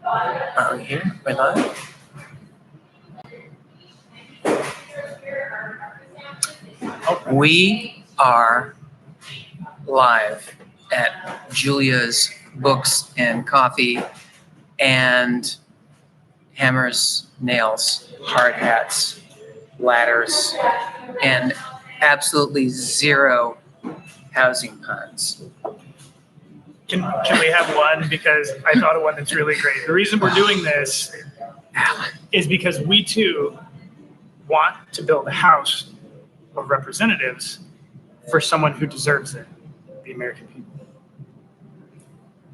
Are we here? We're live? We are live at Julia's Books and Coffee and Hammers, Nails, Hard Hats, Ladders, and absolutely zero housing puns. Can we have one? Because I thought of one that's really great. The reason we're doing this is because we too want to build a house of representatives for someone who deserves it, the American people.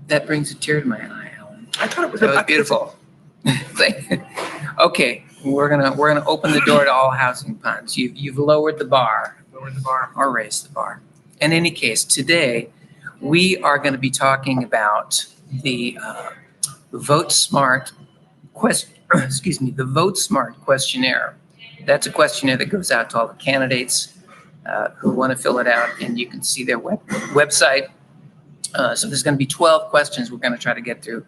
That brings a tear to my eye, Alan. I thought it was beautiful. Okay, we're gonna open the door to all housing puns. You've lowered the bar. Or raised the bar. In any case, today we are going to be talking about the Vote Smart the Vote Smart questionnaire. That's a questionnaire that goes out to all the candidates who want to fill it out, and you can see their website. So there's going to be 12 questions we're going to try to get through.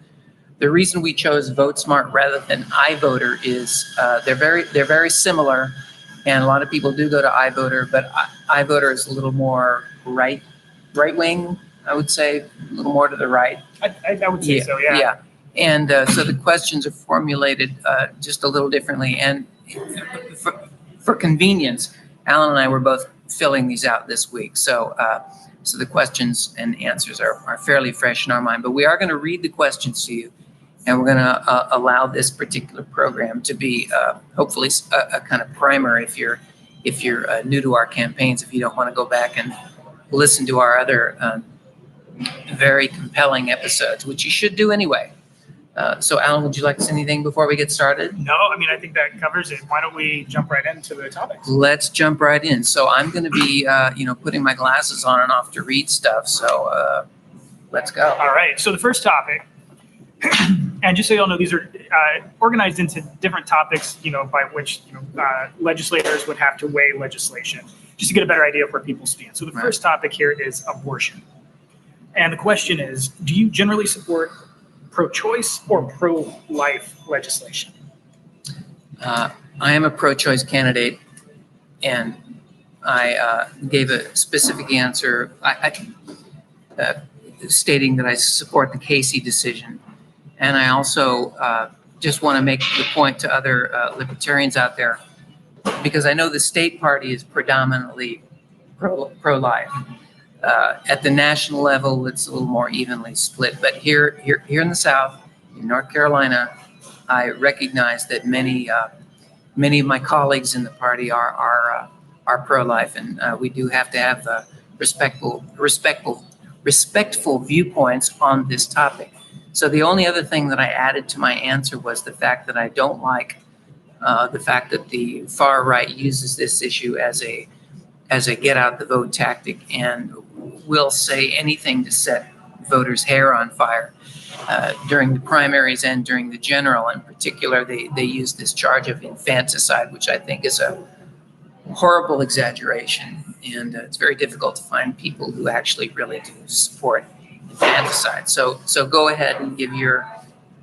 The reason we chose Vote Smart rather than iVoter is they're very similar, and a lot of people do go to iVoter, but iVoter is a little more right wing, I would say, a little more to the right. I would say so, yeah. Yeah, and so the questions are formulated just a little differently, and for convenience, Alan and I were both filling these out this week, so the questions and answers are fairly fresh in our mind. But we are going to read the questions to you, and we're going to allow this particular program to be hopefully a kind of primer if you're new to our campaigns, if you don't want to go back and listen to our other very compelling episodes, which you should do anyway. So Alan, would you like to say anything before we get started? No, I think that covers it. Why don't we jump right into the topics? Let's jump right in. So I'm going to be, putting my glasses on and off to read stuff. So let's go. All right. So the first topic, and just so you all know, these are organized into different topics, by which, legislators would have to weigh legislation, just to get a better idea of where people stand. So the first topic here is abortion. And the question is, do you generally support pro-choice or pro-life legislation? I am a pro-choice candidate, and I gave a specific answer stating that I support the Casey decision. And I also just want to make the point to other libertarians out there, because I know the state party is predominantly pro-life. At the national level, it's a little more evenly split. But here in the South, in North Carolina, I recognize that many of my colleagues in the party are pro-life, and we do have to have respectful viewpoints on this topic. So the only other thing that I added to my answer was the fact that I don't like the fact that the far right uses this issue as a get out the vote tactic and will say anything to set voters' hair on fire. During the primaries and during the general in particular, they use this charge of infanticide, which I think is a horrible exaggeration. And it's very difficult to find people who actually really do support infanticide. So go ahead and give your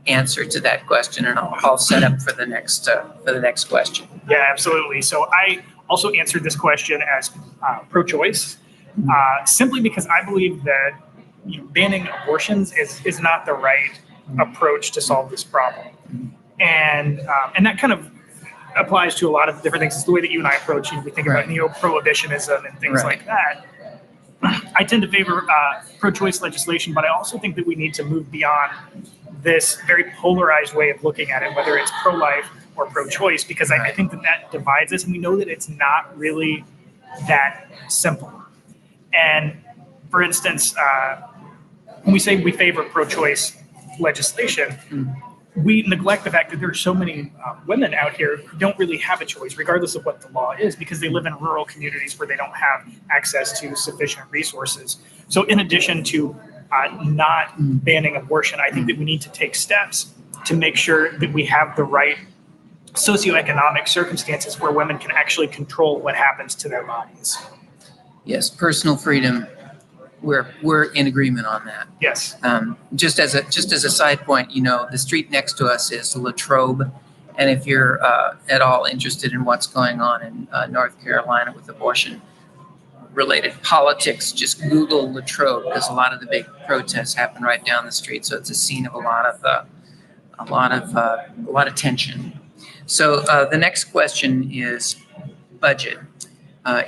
answer to that question, and I'll set up for the next question. Yeah, absolutely. So I also answered this question as pro-choice, simply because I believe that banning abortions is not the right approach to solve this problem, and that kind of applies to a lot of different things. It's the way that you and I approach it. We think about neo-prohibitionism and things like that. I tend to favor pro-choice legislation, but I also think that we need to move beyond this very polarized way of looking at it, whether it's pro-life or pro-choice, because I think that divides us, and we know that it's not really that simple. And for instance, when we say we favor pro-choice legislation, we neglect the fact that there are so many women out here who don't really have a choice, regardless of what the law is, because they live in rural communities where they don't have access to sufficient resources. So in addition to not banning abortion, I think that we need to take steps to make sure that we have the right socioeconomic circumstances where women can actually control what happens to their bodies. Yes, personal freedom we're in agreement on that. Yes. Just as a side point, the street next to us is Latrobe, and if you're at all interested in what's going on in North Carolina with abortion-related politics, just Google Latrobe, because a lot of the big protests happen right down the street. So it's a scene of a lot of tension. So the next question is budget.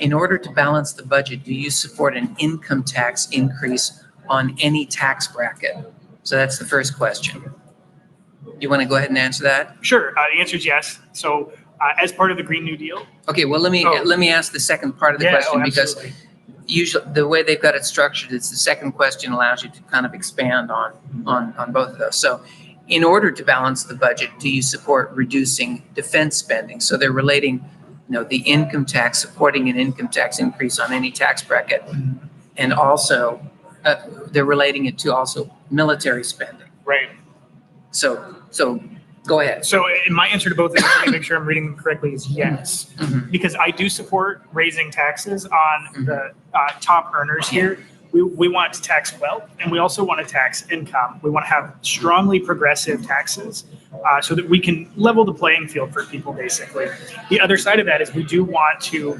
In order to balance the budget, do you support an income tax increase on any tax bracket? So that's the first question. You want to go ahead and answer that? Sure. The answer is yes. So as part of the Green New Deal. Okay. Well, let me ask the second part of the question, because absolutely. usually the way they've got it structured, it's the second question allows you to kind of expand on both of those. So, in order to balance the budget, do you support reducing defense spending? So they're relating, the income tax, supporting an income tax increase on any tax bracket, and also they're relating it to also military spending. Right. So go ahead. So in my answer to both of these, let me make sure I'm reading them correctly, is yes. Mhm. Because I do support raising taxes on the top earners here. We want to tax wealth, and we also want to tax income. We want to have strongly progressive taxes so that we can level the playing field for people, basically. The other side of that is we do want to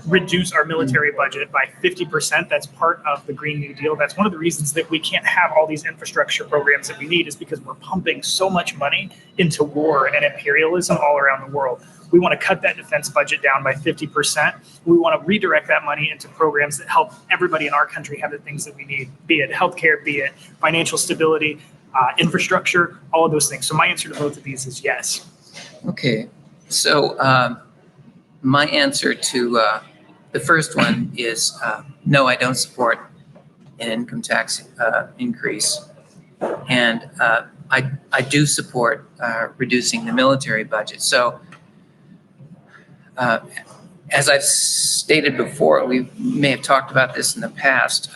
reduce our military budget by 50%. That's part of the Green New Deal. That's one of the reasons that we can't have all these infrastructure programs that we need, is because we're pumping so much money into war and imperialism all around the world. We want to cut that defense budget down by 50%. We want to redirect that money into programs that help everybody in our country have the things that we need, be it healthcare, be it financial stability, infrastructure, all of those things. So my answer to both of these is yes. Okay. So my answer to the first one is no, I don't support an income tax increase. And I do support reducing the military budget. So as I've stated before, we may have talked about this in the past,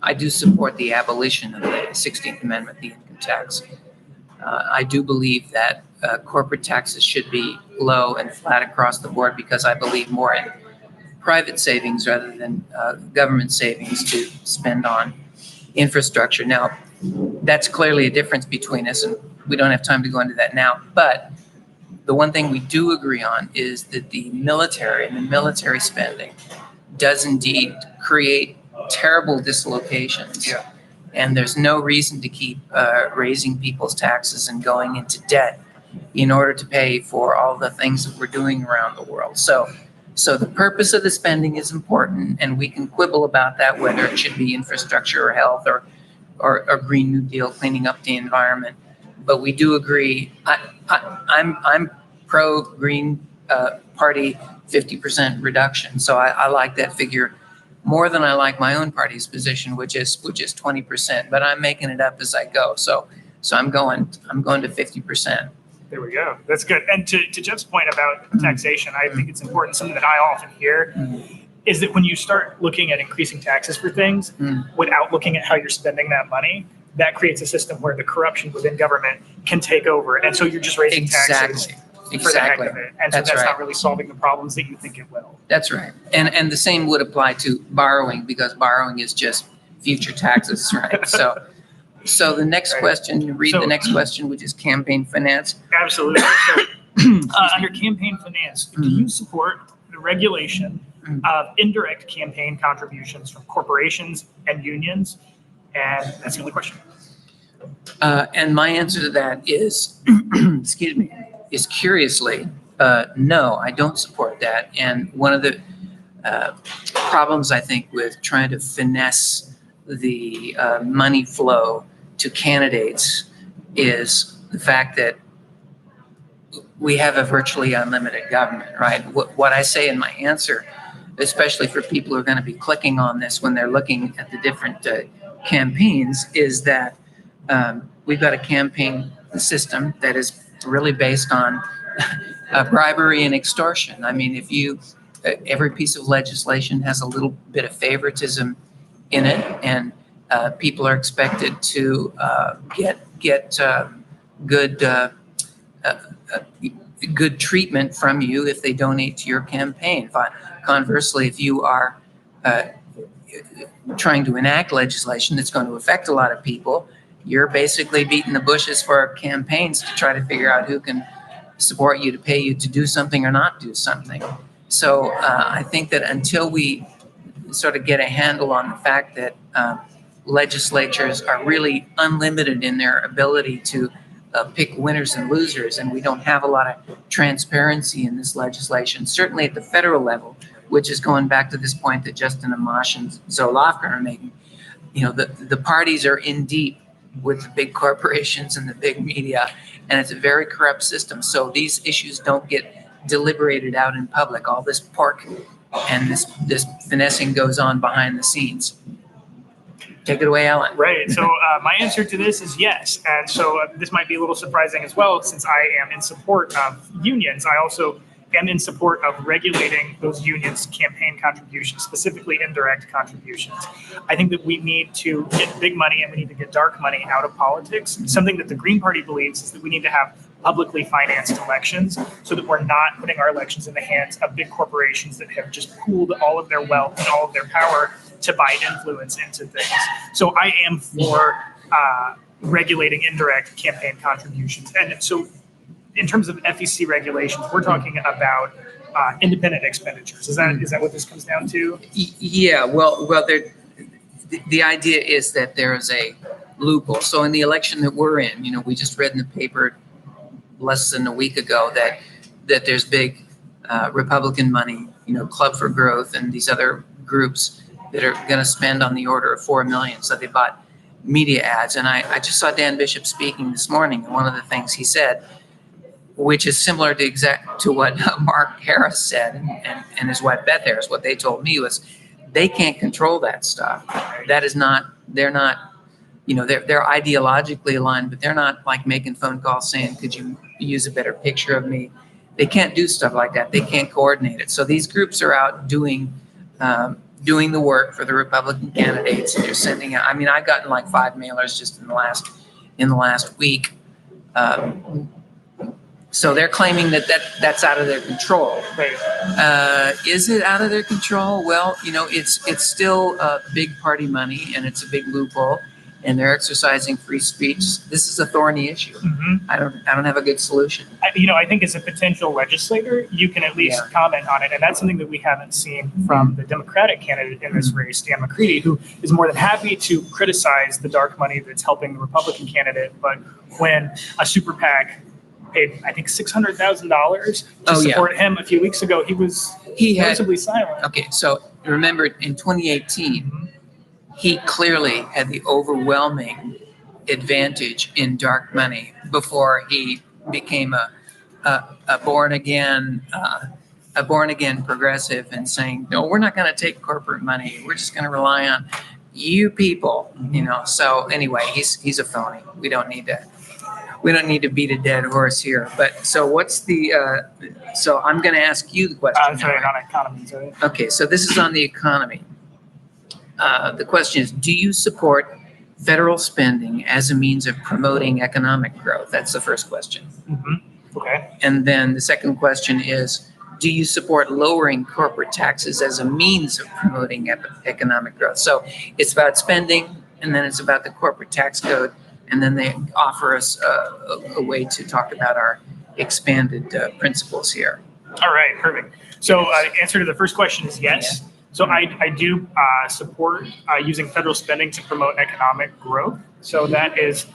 I do support the abolition of the 16th Amendment, the income tax. I do believe that corporate taxes should be low and flat across the board, because I believe more in private savings rather than government savings to spend on infrastructure. Now, that's clearly a difference between us, and we don't have time to go into that now. But the one thing we do agree on is that the military and the military spending does indeed create terrible dislocations. Yeah. And there's no reason to keep raising people's taxes and going into debt in order to pay for all the things that we're doing around the world. So the purpose of the spending is important, and we can quibble about that, whether it should be infrastructure or health or Green New Deal, cleaning up the environment. But we do agree. I'm pro Green Party 50% reduction. So I like that figure more than I like my own party's position, which is 20%. But I'm making it up as I go. So I'm going to 50%. There we go. That's good. And to Jeff's point about taxation, I think it's important. Something that I often hear is that when you start looking at increasing taxes for things without looking at how you're spending that money, that creates a system where the corruption within government can take over. And so you're just raising taxes for the heck of it. And so that's right. not really solving the problems that you think it will. That's right. And the same would apply to borrowing, because borrowing is just future taxes, right? So the next question, the next question, which is campaign finance. Absolutely. So under campaign finance, do you support the regulation of indirect campaign contributions from corporations and unions? And that's the only question. And my answer to that is, excuse me, is curiously, no, I don't support that. And one of the problems, I think, with trying to finesse the money flow to candidates is the fact that we have a virtually unlimited government, right? What I say in my answer, especially for people who are going to be clicking on this when they're looking at the different campaigns, is that we've got a campaign system that is really based on bribery and extortion. I mean, every piece of legislation has a little bit of favoritism in it, and people are expected to get good treatment from you if they donate to your campaign. Conversely, if you are trying to enact legislation that's going to affect a lot of people, you're basically beating the bushes for campaigns to try to figure out who can support you, to pay you to do something or not do something. So I think that until we sort of get a handle on the fact that legislatures are really unlimited in their ability to pick winners and losers, and we don't have a lot of transparency in this legislation, certainly at the federal level, which is going back to this point that Justin Amash and Zoe Lofgren are making. You know, the parties are in deep with the big corporations and the big media, and it's a very corrupt system. So these issues don't get deliberated out in public. All this pork and this finessing goes on behind the scenes. Take it away, Alan. Right. So my answer to this is yes. And so this might be a little surprising as well, since I am in support of unions. I also am in support of regulating those unions' campaign contributions, specifically indirect contributions. I think that we need to get big money and we need to get dark money out of politics. Something that the Green Party believes is that we need to have publicly financed elections so that we're not putting our elections in the hands of big corporations that have just pooled all of their wealth and all of their power to buy influence into things. So I am for regulating indirect campaign contributions. And so in terms of FEC regulations, we're talking about independent expenditures. Is that what this comes down to? Yeah, well, the idea is that there is a loophole. So in the election that we're in, you know, we just read in the paper less than a week ago that there's big Republican money, you know, Club for Growth and these other groups that are going to spend on the order of $4 million. So they bought media ads. And I just saw Dan Bishop speaking this morning. And one of the things he said, which is similar to what Mark Harris said and his wife Beth Harris, what they told me was they can't control that stuff. That is not, they're not, you know, they're ideologically aligned, but they're not like making phone calls saying, could you use a better picture of me? They can't do stuff like that. They can't coordinate it. So these groups are out doing the work for the Republican candidates, and they're sending out. I mean, I've gotten like 5 mailers just in the last week. So they're claiming that's out of their control. Right. Is it out of their control? Well, you know, it's still big party money, and it's a big loophole, and they're exercising free speech. This is a thorny issue. Mm-hmm. I don't have a good solution. I think as a potential legislator, you can at least comment on it. And that's something that we haven't seen from the Democratic candidate in this race, Dan McCready, who is more than happy to criticize the dark money that's helping the Republican candidate. But when a super PAC paid, I think, $600,000 to support him a few weeks ago, he had noticeably silent. Okay, so remember in 2018, he clearly had the overwhelming advantage in dark money before he became a born again progressive and saying, no, we're not going to take corporate money. We're just going to rely on you people, you know. So anyway, he's a phony. We don't need to beat a dead horse here. But so what's the so I'm going to ask you the question. Sorry, on economy. Sorry. Okay, so this is on the economy. The question is, do you support federal spending as a means of promoting economic growth? That's the first question. Mm-hmm. Okay. And then the second question is, do you support lowering corporate taxes as a means of promoting economic growth? So it's about spending, and then it's about the corporate tax code, and then they offer us a way to talk about our expanded principles here. All right, perfect. So answer to the first question is yes. So I do support using federal spending to promote economic growth. So that is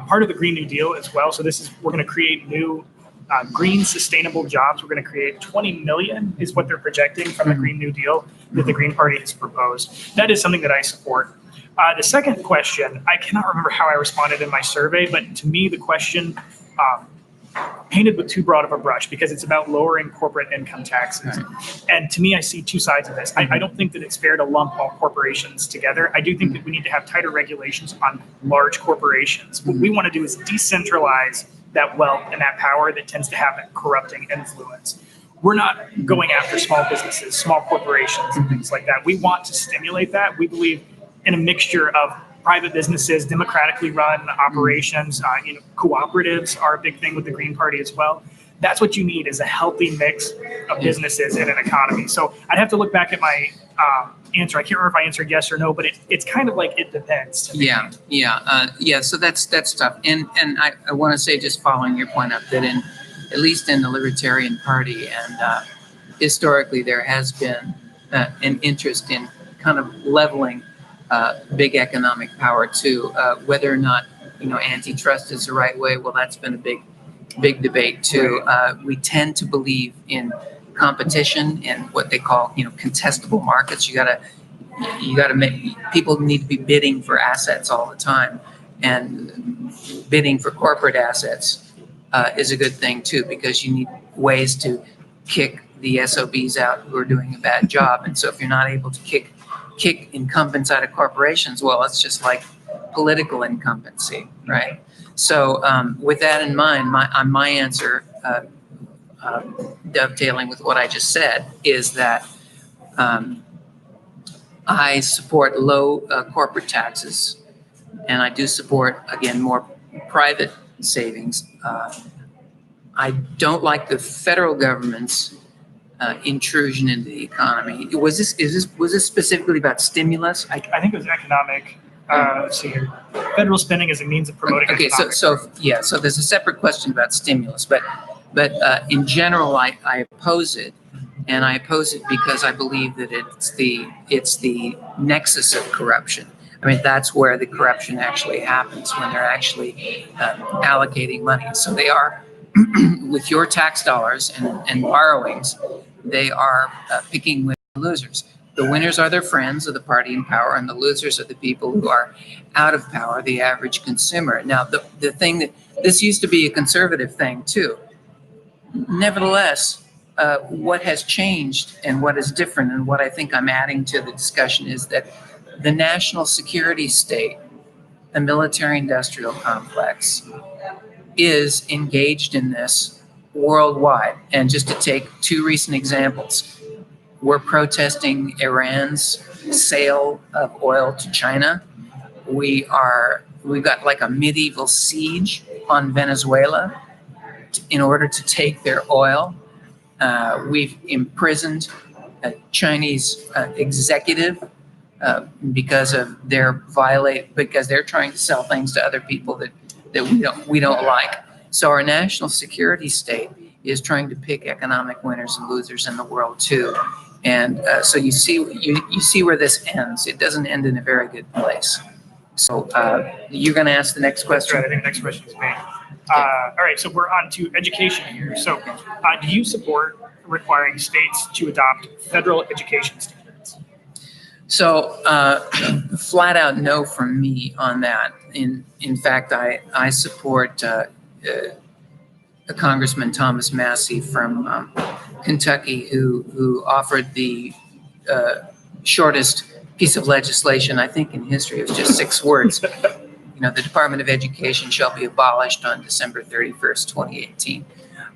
part of the Green New Deal as well. So we're going to create new green sustainable jobs. We're going to create 20 million is what they're projecting from the Green New Deal that the Green Party has proposed. That is something that I support. The second question, I cannot remember how I responded in my survey, but to me the question painted with too broad of a brush because it's about lowering corporate income taxes. Right. And to me, I see two sides of this. I don't think that it's fair to lump all corporations together. I do think that we need to have tighter regulations on large corporations. What we want to do is decentralize that wealth and that power that tends to have that corrupting influence. We're not going after small businesses, small corporations, and things like that. We want to stimulate that. We believe in a mixture of private businesses, democratically run operations, cooperatives are a big thing with the Green Party as well. That's what you need is a healthy mix of businesses in an economy. So I'd have to look back at my answer. I can't remember if I answered yes or no, but it's kind of like it depends. to me. Yeah. So that's tough. And I want to say, just following your point up, that at least in the Libertarian Party and historically, there has been an interest in kind of leveling big economic power too. Whether or not antitrust is the right way, well, that's been a big debate too. We tend to believe in competition and what they call contestable markets. You gotta make people need to be bidding for assets all the time, and bidding for corporate assets is a good thing too, because you need ways to kick the SOBs out who are doing a bad job. And so if you're not able to kick incumbents out of corporations, well, it's just like political incumbency, right? So with that in mind, my answer, dovetailing with what I just said, is that I support low corporate taxes, and I do support, again, more private savings. I don't like the federal government's intrusion into the economy. Was this specifically about stimulus? I think it was economic. Let's see here. Federal spending is a means of promoting. Okay, so there's a separate question about stimulus, but in general, I oppose it, and I oppose it because I believe that it's the nexus of corruption. I mean, that's where the corruption actually happens, when they're actually allocating money. So they are, with your tax dollars and borrowings, they are picking winners and losers. The winners are their friends of the party in power, and the losers are the people who are out of power, the average consumer. Now, the thing that this used to be a conservative thing too. Nevertheless, what has changed and what is different, and what I think I'm adding to the discussion, is that the national security state, the military-industrial complex, is engaged in this worldwide. And just to take two recent examples, we're protesting Iran's sale of oil to China. We've got like a medieval siege on Venezuela in order to take their oil. We've imprisoned a Chinese executive because they're trying to sell things to other people that we don't like. So our national security state is trying to pick economic winners and losers in the world too. And so you see where this ends. It doesn't end in a very good place. So you're going to ask the next question? That's right. I think the next question is me. All right, so we're on to education here. So do you support requiring states to adopt federal education standards? So flat out no from me on that. In fact, I support Congressman Thomas Massie from Kentucky, who offered the shortest piece of legislation, I think, in history. It was just 6 words. The Department of Education shall be abolished on December 31st, 2018.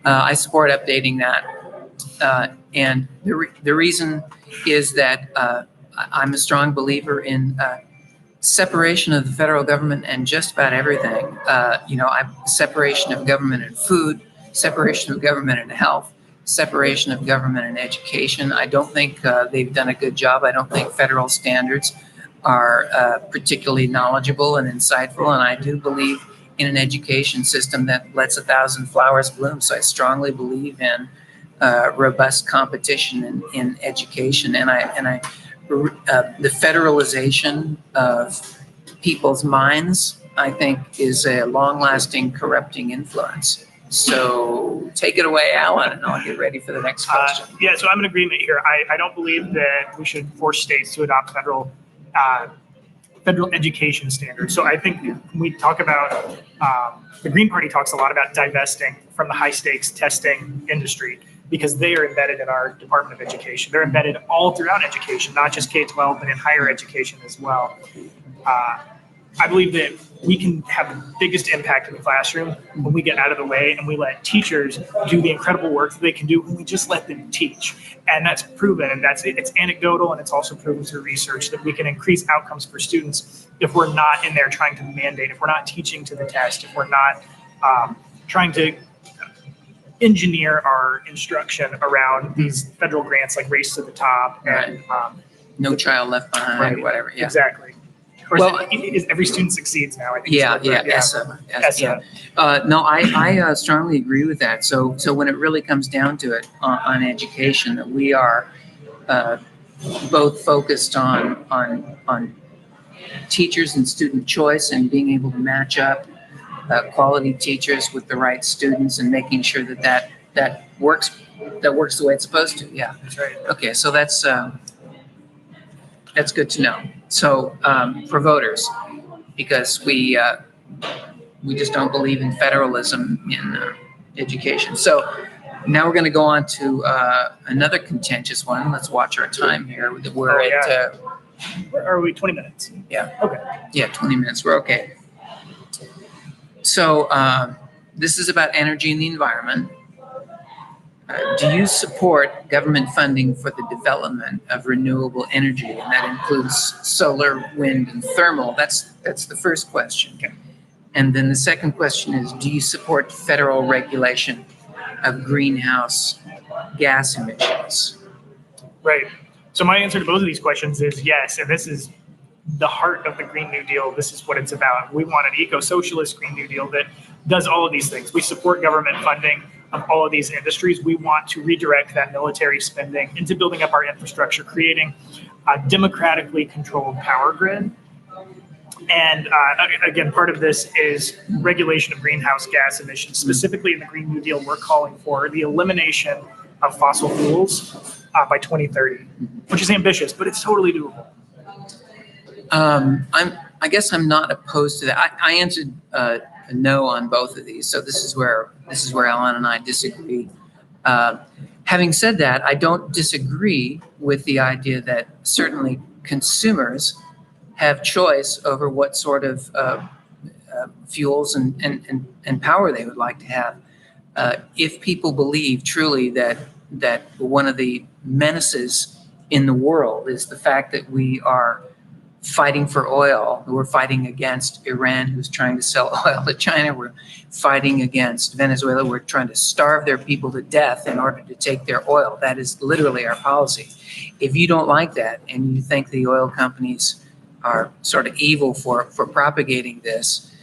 I support updating that. And the reason is that I'm a strong believer in separation of the federal government and just about everything. Separation of government and food, separation of government and health, separation of government and education. I don't think they've done a good job. I don't think federal standards are particularly knowledgeable and insightful. And I do believe in an education system that lets 1,000 flowers bloom. So I strongly believe in robust competition in education. And the federalization of people's minds, I think, is a long-lasting corrupting influence. So take it away, Alan, and I'll get ready for the next question. Yeah, so I'm in agreement here. I don't believe that we should force states to adopt federal education standards. So I think when we talk about, the Green Party talks a lot about divesting from the high stakes testing industry, because they are embedded in our Department of Education. They're embedded all throughout education, not just K-12, but in higher education as well. I believe that we can have the biggest impact in the classroom when we get out of the way and we let teachers do the incredible work that they can do when we just let them teach. And that's proven, and it's anecdotal, and it's also proven through research that we can increase outcomes for students if we're not in there trying to mandate, if we're not teaching to the test, if we're not trying to engineer our instruction around these federal grants like Race to the Top and No Child Left Behind, Right. or whatever. Yeah. Exactly. Or Well, is Every Student Succeeds now? I think. Yeah, it's what the- ESSA. ESSA. Yeah. No, I strongly agree with that. So when it really comes down to it on education, that we are both focused on teachers and student choice and being able to match up quality teachers with the right students and making sure that works the way it's supposed to. Yeah. That's right. Okay, so that's good to know. So for voters, because we just don't believe in federalism in education. So now we're going to go on to another contentious one. Let's watch our time here. We're at Where are we? 20 minutes. Yeah. Okay. Yeah, 20 minutes. We're okay. So this is about energy and the environment. Do you support government funding for the development of renewable energy? And that includes solar, wind, and thermal. That's the first question. Okay. And then the second question is, do you support federal regulation of greenhouse gas emissions? Right. So my answer to both of these questions is yes, and this is the heart of the Green New Deal. This is what it's about. We want an eco-socialist Green New Deal that does all of these things. We support government funding of all of these industries. We want to redirect that military spending into building up our infrastructure, creating a democratically controlled power grid. And again, part of this is regulation of greenhouse gas emissions. Specifically in the Green New Deal, we're calling for the elimination of fossil fuels by 2030, which is ambitious, but it's totally doable. I guess I'm not opposed to that. I answered a no on both of these, so this is where Alan and I disagree. Having said that, I don't disagree with the idea that certainly consumers have choice over what sort of fuels and power they would like to have. If people believe truly that one of the menaces in the world is the fact that we are fighting for oil, we're fighting against Iran, who's trying to sell oil to China, we're fighting against Venezuela, we're trying to starve their people to death in order to take their oil. That is literally our policy. If you don't like that and you think the oil companies are sort of evil for propagating this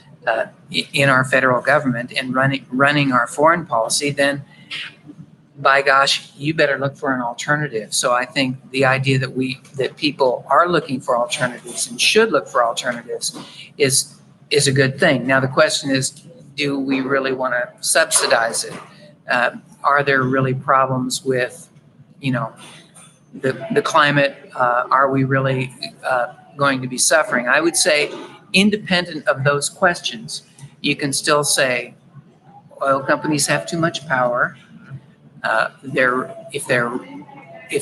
in our federal government and running our foreign policy, then by gosh, you better look for an alternative. So I think the idea that people are looking for alternatives and should look for alternatives is a good thing. Now the question is, do we really want to subsidize it? Are there really problems with, the climate? Are we really going to be suffering? I would say, independent of those questions, you can still say oil companies have too much power. If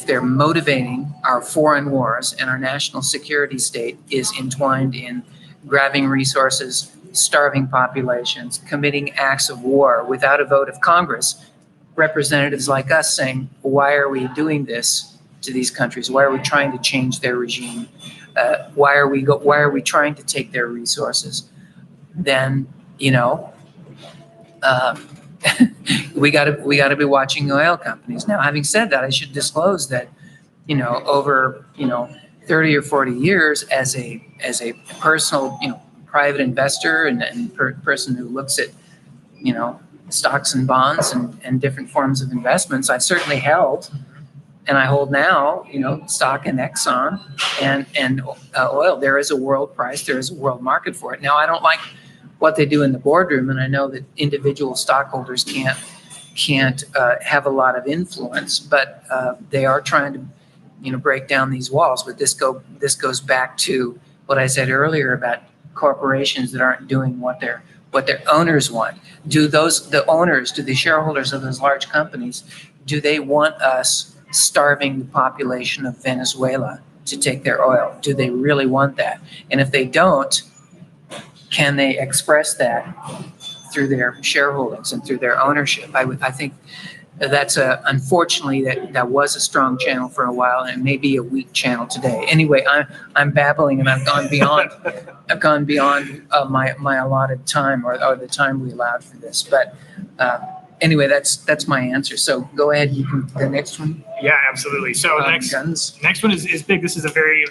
they're motivating our foreign wars and our national security state is entwined in grabbing resources, starving populations, committing acts of war without a vote of Congress, representatives like us saying, why are we doing this to these countries? Why are we trying to change their regime? Why are we trying to take their resources? Then, we got to be watching the oil companies. Now, having said that, I should disclose that, over 30 or 40 years as a personal, private investor and person who looks at, stocks and bonds and different forms of investments, I certainly held, and I hold now, stock in Exxon and oil. There is a world price. There is a world market for it. Now, I don't like what they do in the boardroom, and I know that individual stockholders can't have a lot of influence, but they are trying to, break down these walls. But this goes back to what I said earlier about corporations that aren't doing what their owners want. Do the shareholders of those large companies, do they want us starving the population of Venezuela to take their oil? Do they really want that? And if they don't, can they express that through their shareholdings and through their ownership? I think that's unfortunately that was a strong channel for a while, and it may be a weak channel today. Anyway, I'm babbling, and I've gone beyond my allotted time or the time we allowed for this. But anyway, that's my answer. So go ahead. You can the next one. Yeah, absolutely. So Guns. next one is big. This is a very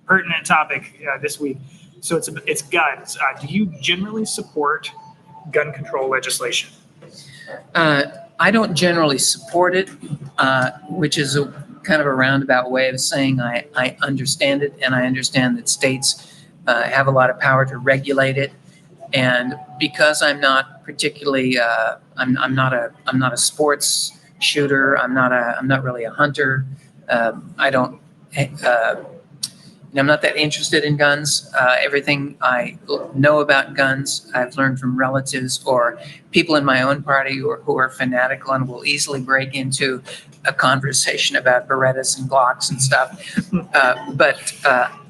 pertinent topic this week. So it's guns. Do you generally support gun control legislation? I don't generally support it, which is a kind of a roundabout way of saying I understand it, and I understand that states have a lot of power to regulate it. And because I'm not particularly, I'm not a sports shooter. I'm not really a hunter. I don't. I'm not that interested in guns. Everything I know about guns, I've learned from relatives or people in my own party who are fanatical and will easily break into a conversation about Berettas and Glocks and stuff. But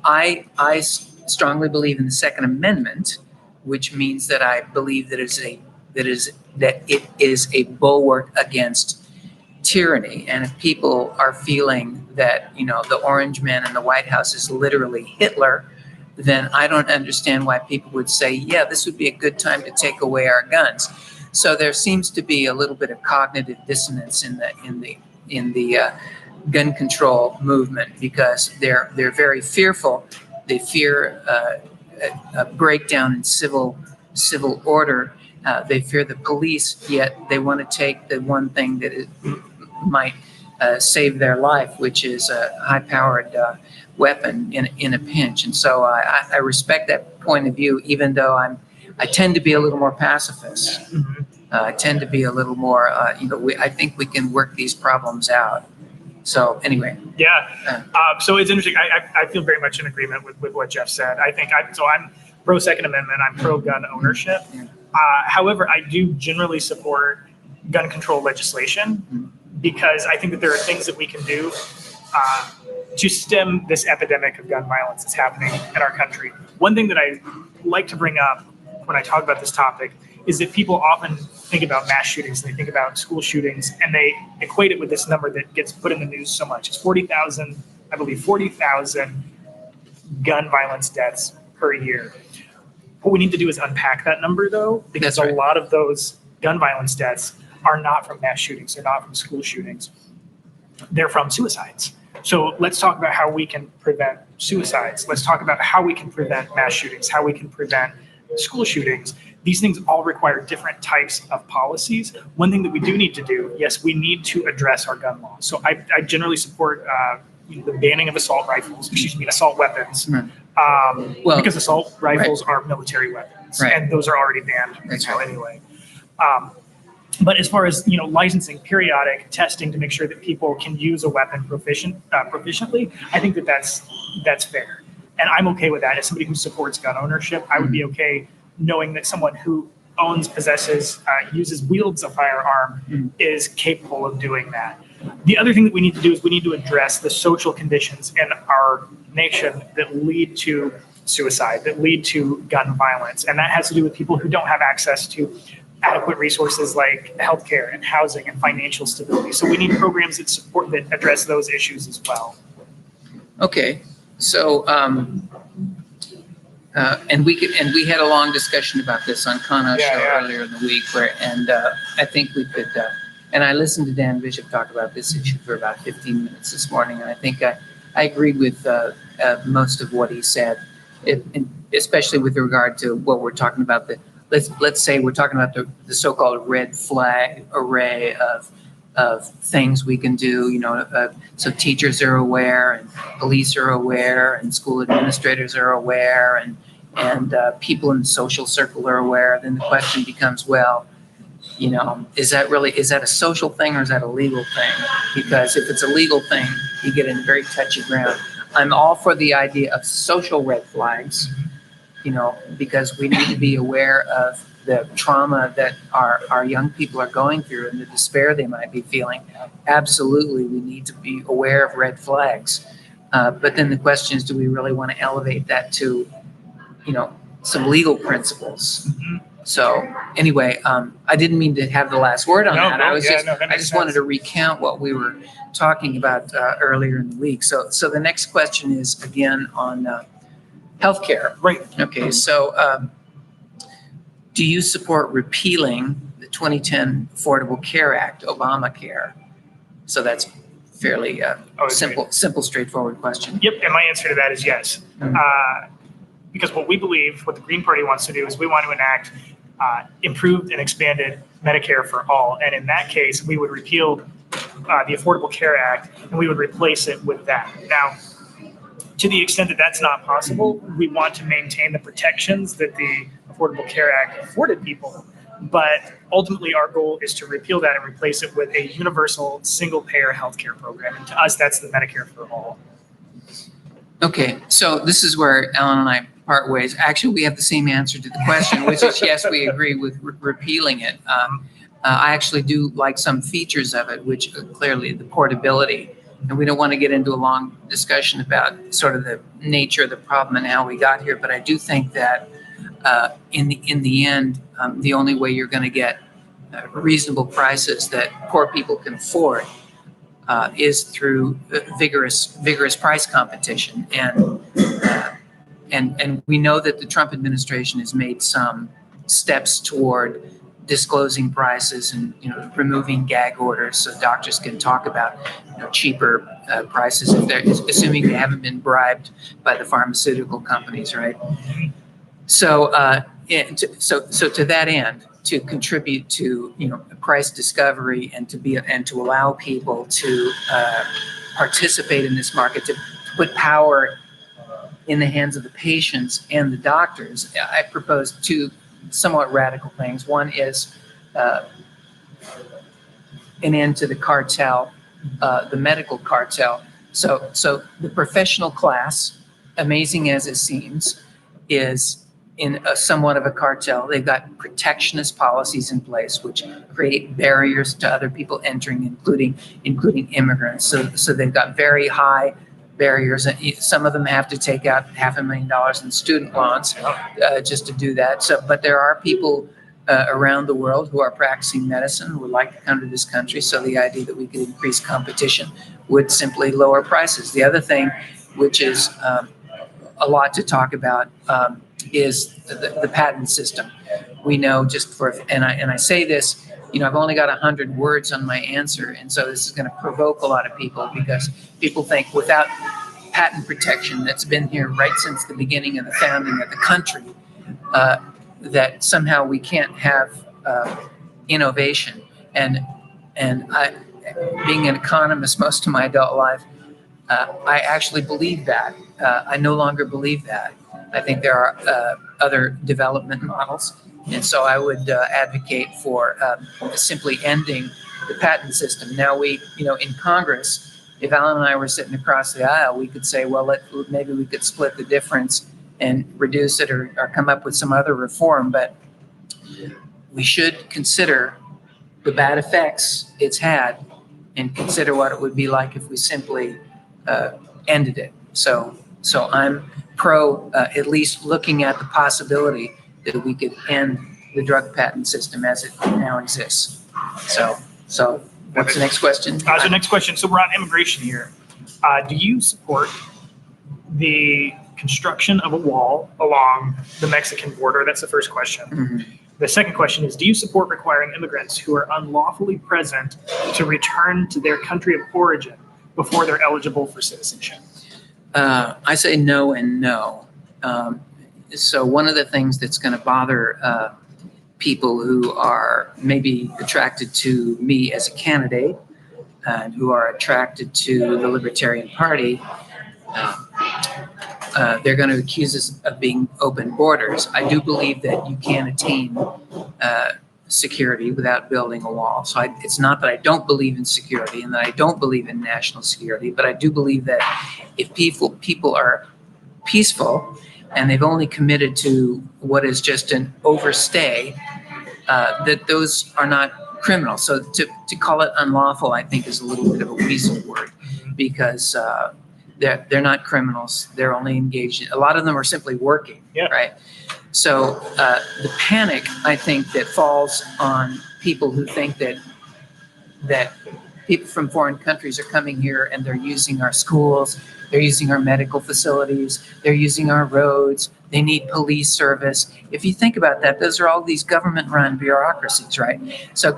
I strongly believe in the Second Amendment, which means that I believe that it is a bulwark against tyranny. And if people are feeling that, the Orange Man in the White House is literally Hitler, then I don't understand why people would say, yeah, this would be a good time to take away our guns. So there seems to be a little bit of cognitive dissonance in the gun control movement, because they're very fearful. They fear a breakdown in civil order. They fear the police, yet they want to take the one thing that might save their life, which is a high-powered weapon in a pinch. And so I respect that point of view, even though I tend to be a little more pacifist. Mm-hmm. I tend to be a little more, I think we can work these problems out. So anyway. Yeah. So it's interesting. I feel very much in agreement with what Jeff said. I'm pro Second Amendment. I'm pro gun ownership. However, I do generally support gun control legislation, because I think that there are things that we can do to stem this epidemic of gun violence that's happening in our country. One thing that I like to bring up when I talk about this topic is that people often think about mass shootings, and they think about school shootings, and they equate it with this number that gets put in the news so much. It's 40,000 gun violence deaths per year. What we need to do is unpack that number, though, because That's right. A lot of those gun violence deaths are not from mass shootings. They're not from school shootings. They're from suicides. So let's talk about how we can prevent suicides. Let's talk about how we can prevent mass shootings, how we can prevent school shootings. These things all require different types of policies. One thing that we do need to do, yes, we need to address our gun laws. So I generally support the banning of assault weapons. Because assault rifles are military weapons, and those are already banned anyway. But as far as licensing, periodic testing to make sure that people can use a weapon proficiently, I think that's fair, and I'm okay with that. As somebody who supports gun ownership, I would be okay knowing that someone who possesses, wields a firearm is capable of doing that. The other thing that we need to do is we need to address the social conditions in our nation that lead to suicide, that lead to gun violence, and that has to do with people who don't have access to adequate resources like healthcare and housing and financial stability. So we need programs that address those issues as well. Okay, so and we had a long discussion about this on Kano's show earlier in the week, I think we could. And I listened to Dan Bishop talk about this issue for about 15 minutes this morning, and I think I agreed with most of what he said, especially with regard to what we're talking about. Let's say we're talking about the so-called red flag array of things we can do. So teachers are aware, and police are aware, and school administrators are aware, and people in the social circle are aware. Then the question becomes, well, is that a social thing or is that a legal thing? Because if it's a legal thing, you get in very touchy ground. I'm all for the idea of social red flags, because we need to be aware of the trauma that our young people are going through and the despair they might be feeling. Absolutely, we need to be aware of red flags. But then the question is, do we really want to elevate that to, some legal principles? Mm-hmm. So anyway, I didn't mean to have the last word on that. I just wanted to recount what we were talking about earlier in the week. So the next question is again on healthcare. Right. Okay. So do you support repealing the 2010 Affordable Care Act, Obamacare? So that's fairly simple, straightforward question. Yep, and my answer to that is yes. Because what we believe, what the Green Party wants to do is we want to enact improved and expanded Medicare for all. And in that case, we would repeal the Affordable Care Act and we would replace it with that. Now, to the extent that that's not possible, we want to maintain the protections that the Affordable Care Act afforded people. But ultimately, our goal is to repeal that and replace it with a universal single-payer healthcare program. And to us, that's the Medicare for all. Okay, so this is where Ellen and I part ways. Actually, we have the same answer to the question, which is yes, we agree with repealing it. I actually do like some features of it, which are clearly the portability. And we don't want to get into a long discussion about sort of the nature of the problem and how we got here. But I do think that in the end, the only way you're going to get reasonable prices that poor people can afford is through vigorous price competition. And we know that the Trump administration has made some steps toward disclosing prices and removing gag orders so doctors can talk about cheaper prices if they're assuming they haven't been bribed by the pharmaceutical companies, right? So to that end, to contribute to price discovery and to allow people to participate in this market, to put power in the hands of the patients and the doctors, I propose two somewhat radical things. One is an end to the cartel, the medical cartel. So the professional class, amazing as it seems, is in somewhat of a cartel. They've got protectionist policies in place which create barriers to other people entering, including immigrants. So they've got very high barriers. Some of them have to take out $500,000 in student loans just to do that. But there are people around the world who are practicing medicine who would like to come to this country. So the idea that we could increase competition would simply lower prices. The other thing, which is a lot to talk about, is the patent system. We know and I say this, I've only got 100 words on my answer, and so this is going to provoke a lot of people because people think without patent protection that's been here right since the beginning of the founding of the country, that somehow we can't have innovation. And I, being an economist most of my adult life, I actually believe that. I no longer believe that. I think there are other development models. And so I would advocate for simply ending the patent system. Now in Congress, if Alan and I were sitting across the aisle, we could say, well, maybe we could split the difference and reduce it or come up with some other reform. But we should consider the bad effects it's had and consider what it would be like if we simply ended it. So I'm pro at least looking at the possibility that we could end the drug patent system as it now exists. So what's the next question? So next question. So we're on immigration here. Do you support the construction of a wall along the Mexican border? That's the first question. Mm-hmm. The second question is, do you support requiring immigrants who are unlawfully present to return to their country of origin before they're eligible for citizenship? I say no and no. So one of the things that's going to bother people who are maybe attracted to me as a candidate and who are attracted to the Libertarian Party, they're going to accuse us of being open borders. I do believe that you can attain security without building a wall. So it's not that I don't believe in security and that I don't believe in national security, but I do believe that if people are peaceful and they've only committed to what is just an overstay, that those are not criminals. So to call it unlawful, I think, is a little bit of a weasel word because they're not criminals. They're only engaged in, a lot of them are simply working, right? So the panic, I think, that falls on people who think that people from foreign countries are coming here and they're using our schools, they're using our medical facilities, they're using our roads, They need police service. If you think about that, those are all these government-run bureaucracies, right? So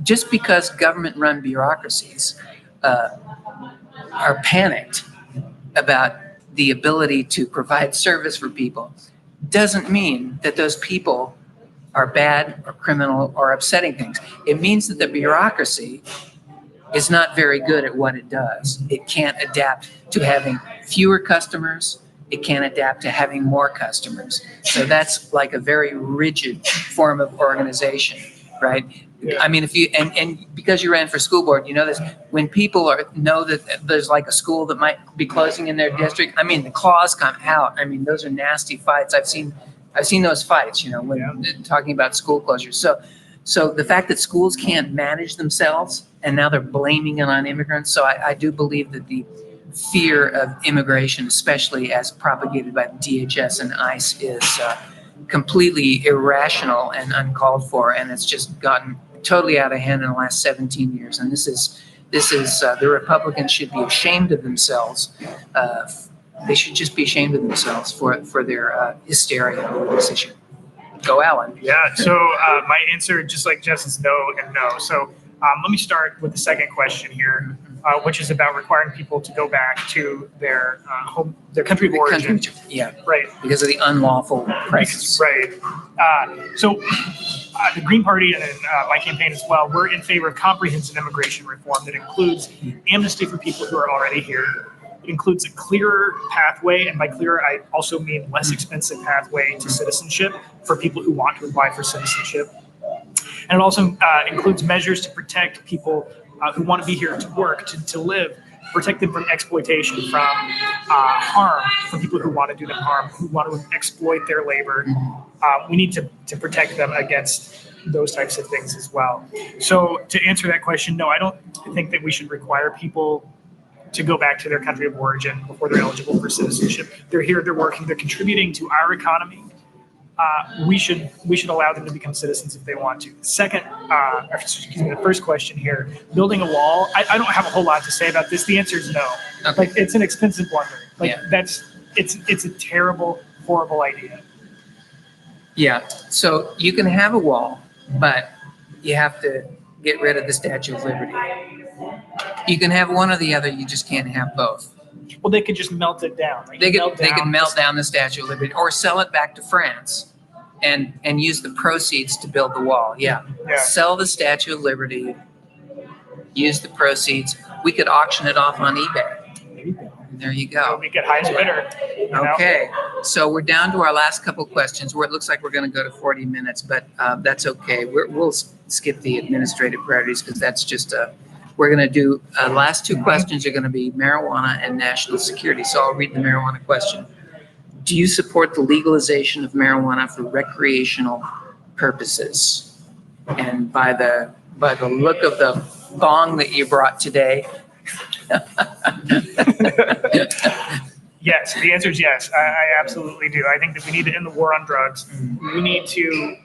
just because government-run bureaucracies are panicked about the ability to provide service for people doesn't mean that those people are bad or criminal or upsetting things. It means that the bureaucracy is not very good at what it does. It can't adapt to having fewer customers. It can't adapt to having more customers. So that's like a very rigid form of organization, right? Yeah. I mean, if you, and because you ran for school board, you know this, when people know that there's like a school that might be closing in their district, I mean, the claws come out. I mean, those are nasty fights. I've seen those fights, you know, when talking about school closures. So the fact that schools can't manage themselves and now they're blaming it on immigrants. So I do believe that the fear of immigration, especially as propagated by the DHS and ICE, is completely irrational and uncalled for. And it's just gotten totally out of hand in the last 17 years. And this is the Republicans should be ashamed of themselves. They should just be ashamed of themselves for their hysteria over this issue. Go, Alan. Yeah. So my answer, just like Jess, is no and no. So let me start with the second question here, which is about requiring people to go back to their country of origin. Yeah. Right. Because of the unlawful presence. Right. So the Green Party and my campaign as well, we're in favor of comprehensive immigration reform that includes amnesty for people who are already here. It includes a clearer pathway, and by clearer, I also mean less expensive pathway to citizenship for people who want to apply for citizenship. And it also includes measures to protect people who want to be here to work, to live, protect them from exploitation, from harm, from people who want to do them harm, who want to exploit their labor. We need to protect them against those types of things as well. So to answer that question, no, I don't think that we should require people to go back to their country of origin before they're eligible for citizenship. They're here, they're working, they're contributing to our economy. We should allow them to become citizens if they want to. The first question here, building a wall. I don't have a whole lot to say about this. The answer is no. Okay. Like, it's an expensive blunder. Like, Yeah. it's a terrible, horrible idea. Yeah. So you can have a wall, but you have to get rid of the Statue of Liberty. You can have one or the other. You just can't have both. Well, they could just melt it down. Like, They could melt down the Statue of Liberty or sell it back to France and use the proceeds to build the wall. Yeah. Yeah. Sell the Statue of Liberty, use the proceeds. We could auction it off on eBay. And there you go. We get highest bidder. You know? Okay. So we're down to our last couple questions where it looks like we're going to go to 40 minutes, but that's okay. We'll skip the administrative priorities because that's just we're going to do last two questions are going to be marijuana and national security. So I'll read the marijuana question. Do you support the legalization of marijuana for recreational purposes? And by the look of the bong that you brought today. Yes, the answer is yes. I absolutely do. I think that we need to end the war on drugs. We need to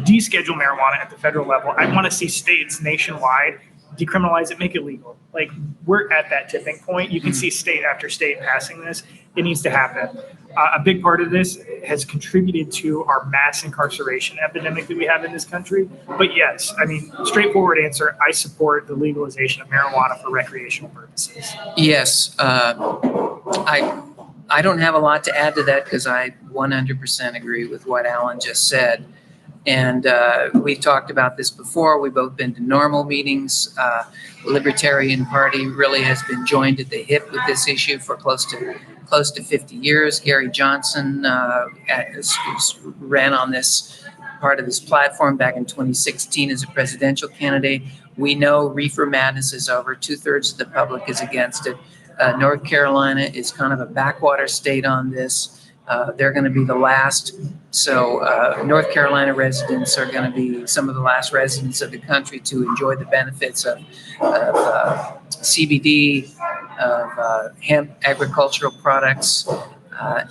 deschedule marijuana at the federal level. I want to see states nationwide decriminalize it, make it legal. Like, we're at that tipping point. You can see state after state passing this. It needs to happen. A big part of this has contributed to our mass incarceration epidemic that we have in this country. But yes, I mean, straightforward answer, I support the legalization of marijuana for recreational purposes. Yes. I don't have a lot to add to that because I 100% agree with what Alan just said. And we've talked about this before. We've both been to normal meetings. The Libertarian Party really has been joined at the hip with this issue for close to 50 years. Gary Johnson ran on this part of this platform back in 2016 as a presidential candidate. We know reefer madness is over. 2/3 of the public is against it. North Carolina is kind of a backwater state on this. They're going to be the last. So North Carolina residents are going to be some of the last residents of the country to enjoy the benefits of CBD, of hemp agricultural products.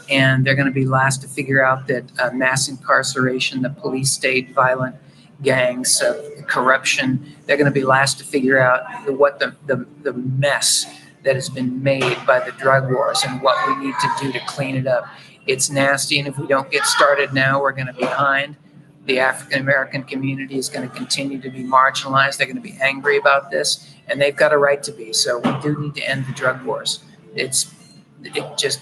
And they're going to be last to figure out that mass incarceration, the police state, violent gangs, corruption, they're going to be last to figure out what the mess that has been made by the drug wars and what we need to do to clean it up. It's nasty, and if we don't get started now, we're going to be behind. The African American community is going to continue to be marginalized. They're going to be angry about this, and they've got a right to be. So we do need to end the drug wars. It just,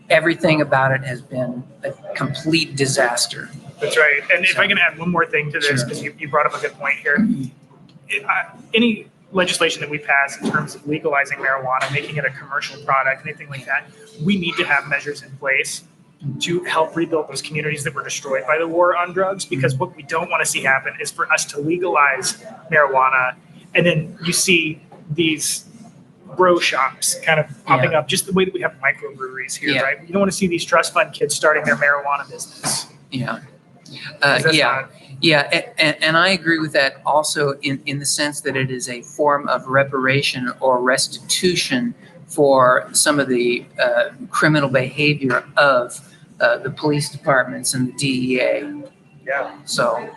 everything about it has been a complete disaster. That's right. And if I can add one more thing to this, because you brought up a good point here. Any legislation that we pass in terms of legalizing marijuana, making it a commercial product, anything like that, we need to have measures in place to help rebuild those communities that were destroyed by the war on drugs. Because what we don't want to see happen is for us to legalize marijuana, and then you see these grow shops kind of popping up, just the way that we have microbreweries here, right? You don't want to see these trust fund kids starting their marijuana business. And I agree with that also in the sense that it is a form of reparation or restitution for some of the criminal behavior of the police departments and the DEA. So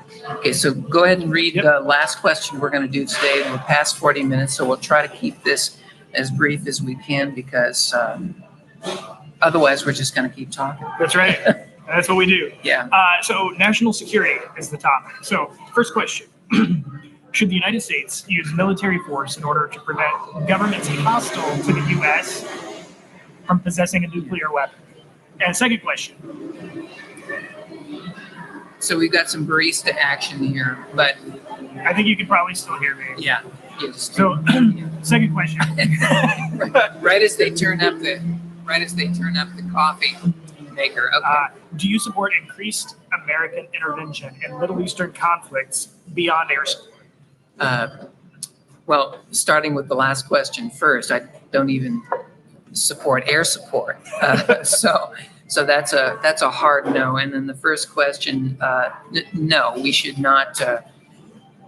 go ahead and read the last question we're going to do today. We're past 40 minutes, so we'll try to keep this as brief as we can, because otherwise we're just going to keep talking. That's right. That's what we do. So national security is the topic. So first question, should the United States use military force in order to prevent governments hostile to the U.S. from possessing a nuclear weapon? And second question. So we've got some barista action here, but I think you can probably still hear me. So second question. right as they turn up the coffee maker. Okay. Do you support increased American intervention in Middle Eastern conflicts beyond air support? Well, starting with the last question first, I don't even support air support. So that's a hard no. And then the first question, no, we should not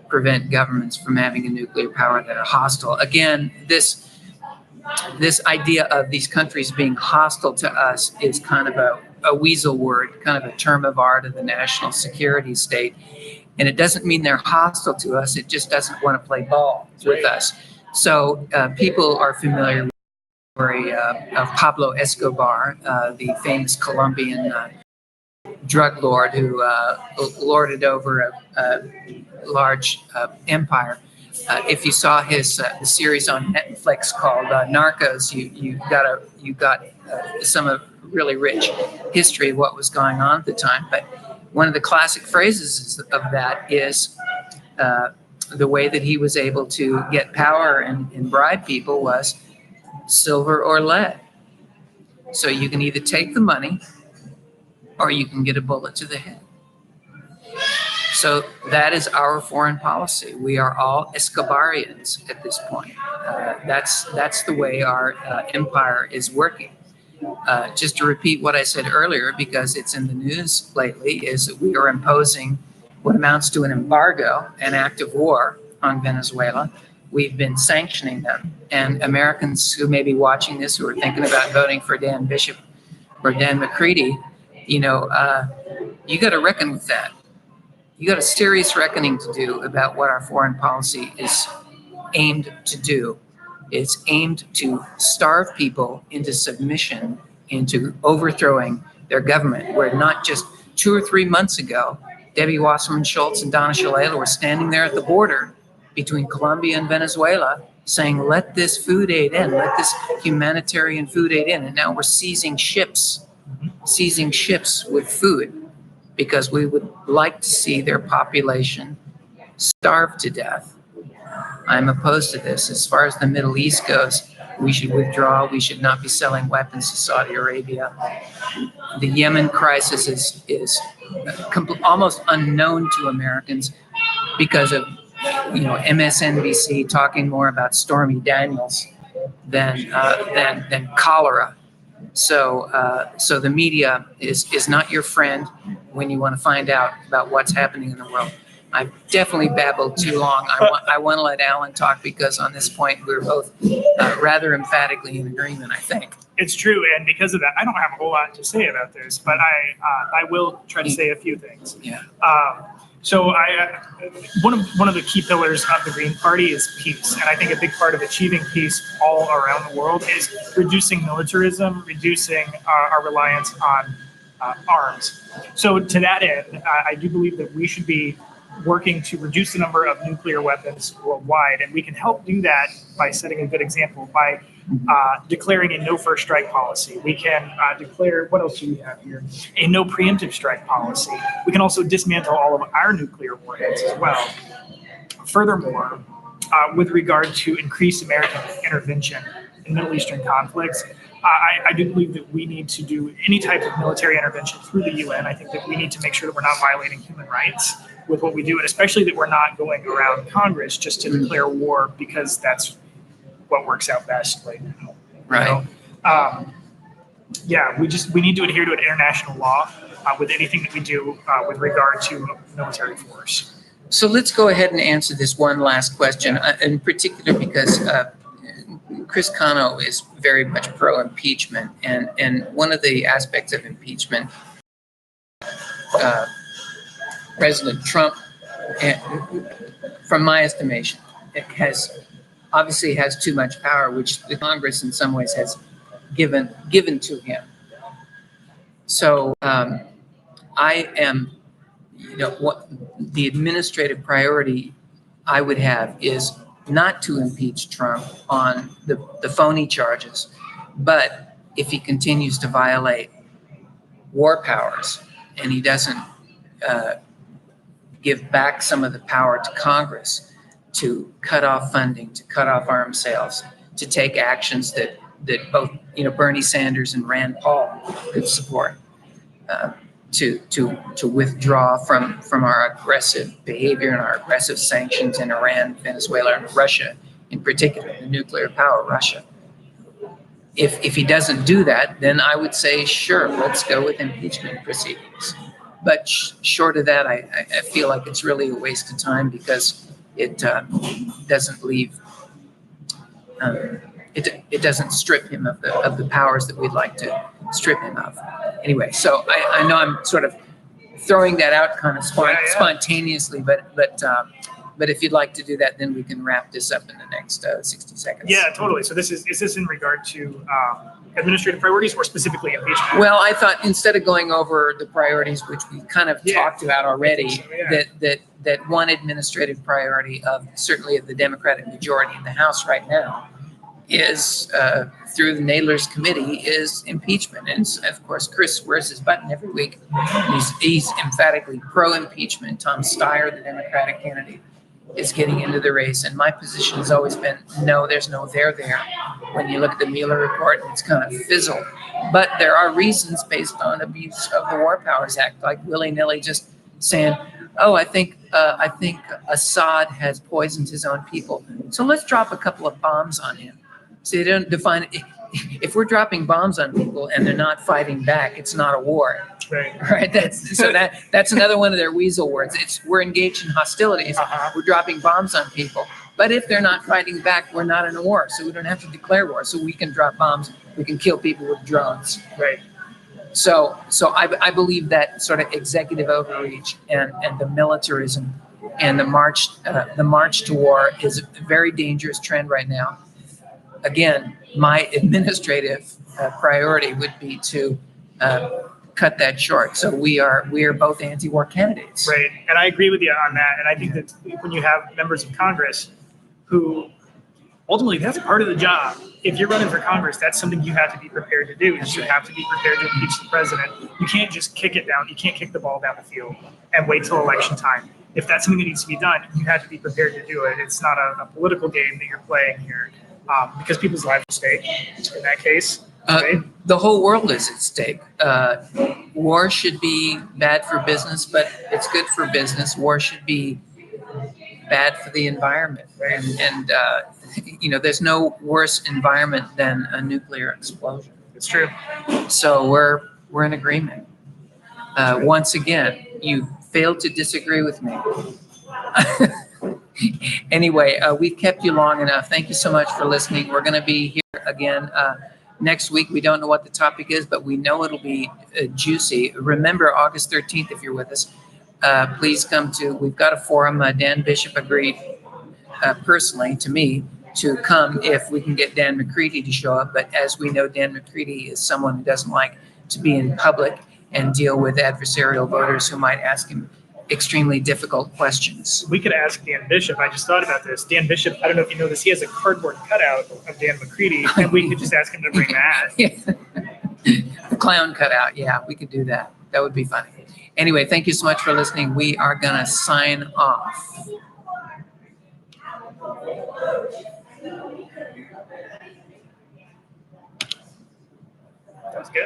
prevent governments from having a nuclear power that are hostile. Again, this idea of these countries being hostile to us is kind of a weasel word, kind of a term of art of the national security state. And it doesn't mean they're hostile to us. It just doesn't want to play ball with us. So people are familiar with the story of Pablo Escobar, the famous Colombian drug lord who lorded over a large empire. If you saw his series on Netflix called Narcos, you got some of really rich history of what was going on at the time. But one of the classic phrases of that is the way that he was able to get power and bribe people was silver or lead. So you can either take the money or you can get a bullet to the head. So that is our foreign policy. We are all Escobarians at this point. That's the way our empire is working. Just to repeat what I said earlier, because it's in the news lately, is that we are imposing what amounts to an embargo, an act of war on Venezuela. We've been sanctioning them. And Americans who may be watching this, who are thinking about voting for Dan Bishop or Dan McCready, you got to reckon with that. You got a serious reckoning to do about what our foreign policy is aimed to do. It's aimed to starve people into submission, into overthrowing their government, where not just 2 or 3 months ago, Debbie Wasserman Schultz and Donna Shalala were standing there at the border between Colombia and Venezuela saying, let this food aid in, let this humanitarian food aid in. And now we're seizing ships with food, because we would like to see their population starve to death. I'm opposed to this. As far as the Middle East goes, we should withdraw. We should not be selling weapons to Saudi Arabia. The Yemen crisis is almost unknown to Americans because of MSNBC talking more about Stormy Daniels than cholera. So the media is not your friend when you want to find out about what's happening in the world. I've definitely babbled too long. I want to let Alan talk, because on this point we're both rather emphatically in agreement, I think. It's true, and because of that, I don't have a whole lot to say about this, but I will try to say a few things. So one of the key pillars of the Green Party is peace, and I think a big part of achieving peace all around the world is reducing militarism, reducing our reliance on arms. So to that end, I do believe that we should be working to reduce the number of nuclear weapons worldwide, and we can help do that by setting a good example, by declaring a no first strike policy. We can declare, what else do we have here? A no preemptive strike policy. We can also dismantle all of our nuclear warheads as well. Furthermore, with regard to increased American intervention in Middle Eastern conflicts, I do believe that we need to do any type of military intervention through the UN. I think that we need to make sure that we're not violating human rights with what we do, and especially that we're not going around Congress just to declare war because that's what works out best right now. Right. Yeah, we need to adhere to an international law with anything that we do with regard to military force. So let's go ahead and answer this one last question, in particular because Chris Cano is very much pro-impeachment, and one of the aspects of impeachment, President Trump, from my estimation, obviously has too much power, which the Congress in some ways has given to him. So I am, what the administrative priority I would have is not to impeach Trump on the phony charges, but if he continues to violate war powers and he doesn't give back some of the power to Congress to cut off funding, to cut off arms sales, to take actions that both Bernie Sanders and Rand Paul could support, to withdraw from our aggressive behavior and our aggressive sanctions in Iran, Venezuela, and Russia, in particular, the nuclear power Russia. If he doesn't do that, then I would say, sure, let's go with impeachment proceedings. But short of that, I feel like it's really a waste of time because it doesn't leave, it doesn't strip him of the powers that we'd like to strip him of. Anyway, so I know I'm sort of throwing that out kind of spontaneously, but if you'd like to do that, then we can wrap this up in the next 60 seconds. Yeah, totally. So is this in regard to administrative priorities or specifically impeachment? Well, I thought instead of going over the priorities, which we kind of talked about already, that one administrative priority of certainly of the Democratic majority in the House right now is through the Nadler's committee is impeachment. And of course, Chris wears his button every week. He's emphatically pro-impeachment. Tom Steyer, the Democratic candidate, is getting into the race. And my position has always been, no, there's no there. When you look at the Mueller report, it's kind of fizzled. But there are reasons based on abuse of the War Powers Act, like willy-nilly just saying, oh, I think Assad has poisoned his own people, so let's drop a couple of bombs on him. So they don't define it. If we're dropping bombs on people and they're not fighting back, it's not a war. Right. That's another one of their weasel words. We're engaged in hostilities. We're dropping bombs on people. But if they're not fighting back, we're not in a war. So we don't have to declare war. So we can drop bombs. We can kill people with drones. Right. So I believe that sort of executive overreach and the militarism and the march to war is a very dangerous trend right now. Again, my administrative priority would be to cut that short. So we are both anti-war candidates. Right, and I agree with you on that. And I think that when you have members of Congress who ultimately that's part of the job. If you're running for Congress, that's something you have to be prepared to do. You have to be prepared to impeach the president. You can't just kick it down. You can't kick the ball down the field and wait till election time. If that's something that needs to be done, you have to be prepared to do it. It's not a political game that you're playing here because people's lives are at stake in that case. Right? The whole world is at stake. War should be bad for business, but it's good for business. War should be bad for the environment. Right. And there's no worse environment than a nuclear explosion. It's true. So we're in agreement. Once again, you failed to disagree with me. Anyway, we've kept you long enough. Thank you so much for listening. We're going to be here again next week. We don't know what the topic is, but we know it'll be juicy. Remember August 13th, if you're with us, please come to, we've got a forum. Dan Bishop agreed personally to me to come if we can get Dan McCready to show up. But as we know, Dan McCready is someone who doesn't like to be in public and deal with adversarial voters who might ask him extremely difficult questions. We could ask Dan Bishop. I just thought about this. Dan Bishop, I don't know if you know this, he has a cardboard cutout of Dan McCready, and we could just ask him to bring that. The clown cutout. Yeah, we could do that. That would be funny. Anyway, thank you so much for listening. We are going to sign off. That was good.